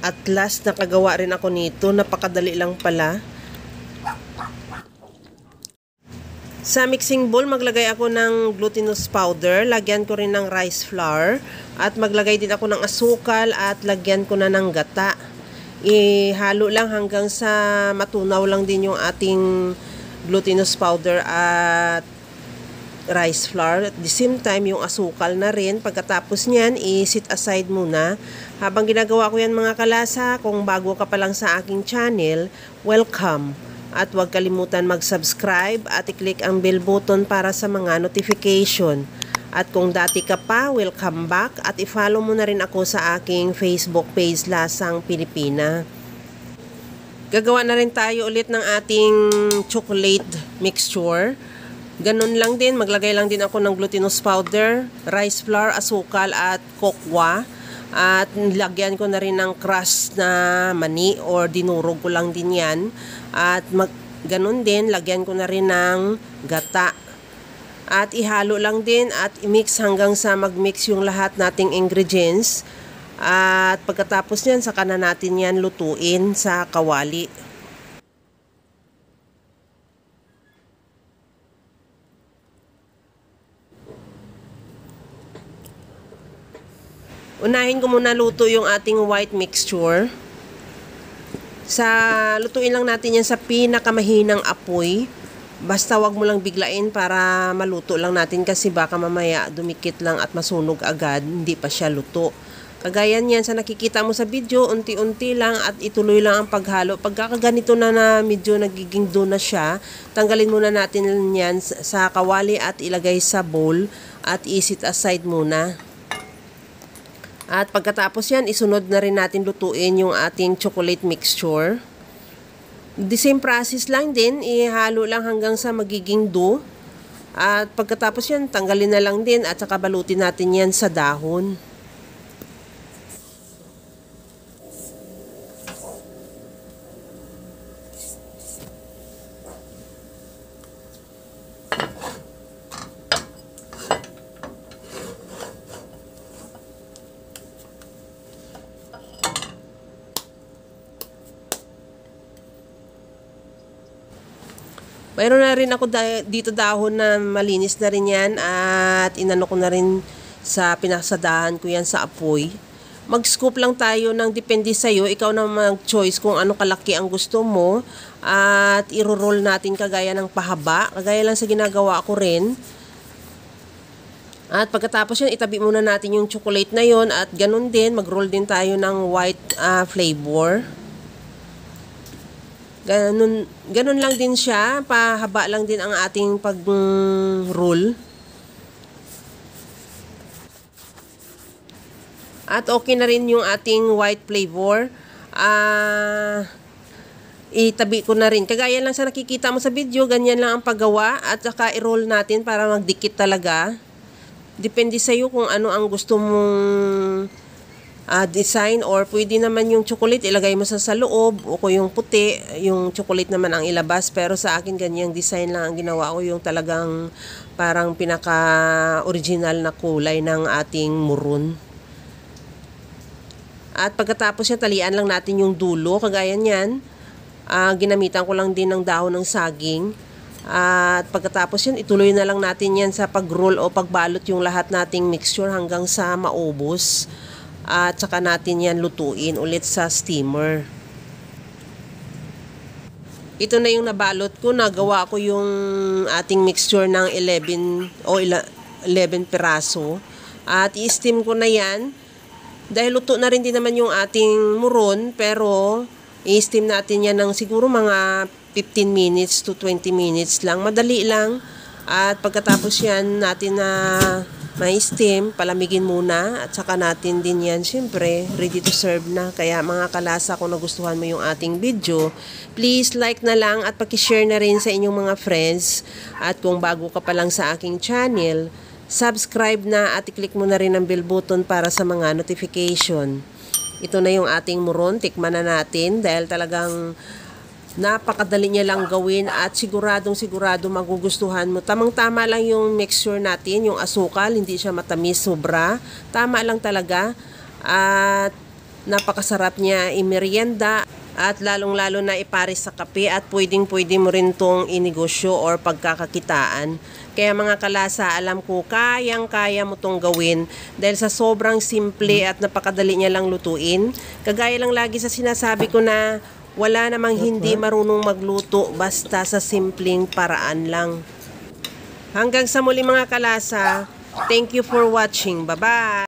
At last, nakagawa rin ako nito. Napakadali lang pala. Sa mixing bowl, maglagay ako ng glutinous powder. Lagyan ko rin ng rice flour. At maglagay din ako ng asukal at lagyan ko na ng gata. Ihalo lang hanggang sa matunaw lang din yung ating glutinous powder at rice flour. At the same time, yung asukal na rin. Pagkatapos nyan, i-set aside muna. Habang ginagawa ko yan mga kalasa, kung bago ka pa lang sa aking channel, welcome. At huwag kalimutan mag-subscribe at i-click ang bell button para sa mga notification. At kung dati ka pa, welcome back. At i-follow mo na rin ako sa aking Facebook page, Lasang Pilipina. Gagawa na rin tayo ulit ng ating chocolate mixture. Ganun lang din, maglagay lang din ako ng glutinous powder, rice flour, asukal at kokwa. At lagyan ko na rin ng crushed na mani or dinurog ko lang din yan. At ganun din, lagyan ko na rin ng gata. At ihalo lang din at i-mix hanggang sa mag-mix yung lahat nating ingredients. At pagkatapos yan, saka na natin yan lutuin sa kawali. Unahin ko muna luto yung ating white mixture. Lutuin lang natin yan sa pinakamahinang apoy. Basta wag mo lang biglain para maluto lang natin kasi baka mamaya dumikit lang at masunog agad, hindi pa siya luto. Kagaya niyan sa nakikita mo sa video, unti-unti lang at ituloy lang ang paghalo. Pagkakaganito na medyo nagiging dough na siya, tanggalin muna natin yan sa kawali at ilagay sa bowl at i-set aside muna. At pagkatapos yan, isunod na rin natin lutuin yung ating chocolate mixture. The same process lang din, ihalo lang hanggang sa magiging dough. At pagkatapos yan, tanggalin na lang din at saka balutin natin yan sa dahon. Mayroon na rin ako dito dahon na malinis na rin yan at inano ko na rin sa pinasadahan ko yan sa apoy. Mag-scoop lang tayo ng depende sa'yo. Ikaw na mag-choice kung ano kalaki ang gusto mo at iro-roll natin kagaya ng pahaba. Kagaya lang sa ginagawa ko rin. At pagkatapos yan, itabi muna natin yung chocolate na yon at ganun din, mag-roll din tayo ng white flavor. Ganun lang din siya, pahaba lang din ang ating pag-roll. At okay na rin yung ating white flavor. Itabi ko na rin. Kagaya lang sa nakikita mo sa video, ganyan lang ang paggawa. At saka i-roll natin para magdikit talaga. Depende sa'yo kung ano ang gusto mong design or pwede naman yung chocolate ilagay mo sa loob o kung yung puti, yung chocolate naman ang ilabas. Pero sa akin ganyang design lang ang ginawa ko, yung talagang parang pinaka-original na kulay ng ating maroon. At pagkatapos niya, talian lang natin yung dulo. Kagaya niyan, ginamitan ko lang din ng dahon ng saging. At pagkatapos yan, ituloy na lang natin yan sa pag-roll o pagbalot yung lahat nating mixture hanggang sa maubos. At saka natin yan lutuin ulit sa steamer. Ito na yung nabalot ko. Nagawa ko yung ating mixture ng 11 piraso. At i-steam ko na yan. Dahil luto na rin din naman yung ating muron, pero i-steam natin yan ng siguro mga 15 minutes to 20 minutes lang. Madali lang. At pagkatapos yan natin na may steam, palamigin muna at saka natin din yan. Siyempre, ready to serve na. Kaya mga kalasa, kung nagustuhan mo yung ating video, please like na lang at pakishare na rin sa inyong mga friends. At kung bago ka pa lang sa aking channel, subscribe na at i-click mo na rin ang bell button para sa mga notification. Ito na yung ating muron. Tikman na natin dahil talagang napakadali niya lang gawin at sigurado magugustuhan mo. Tamang-tama lang yung mixture natin, yung asukal, hindi siya matamis sobra. Tama lang talaga. At Napakasarap niya imerienda at lalong-lalo na ipares sa kape at pwedeng-pwede mo rin tong inegosyo or pagkakakitaan. Kaya mga kalasa, alam ko kayang-kaya mo tong gawin dahil sa sobrang simple at napakadali niya lang lutuin. Kagaya lang lagi sa sinasabi ko na wala namang hindi marunong magluto basta sa simpleng paraan lang. Hanggang sa muli mga kalasa, thank you for watching. Bye-bye!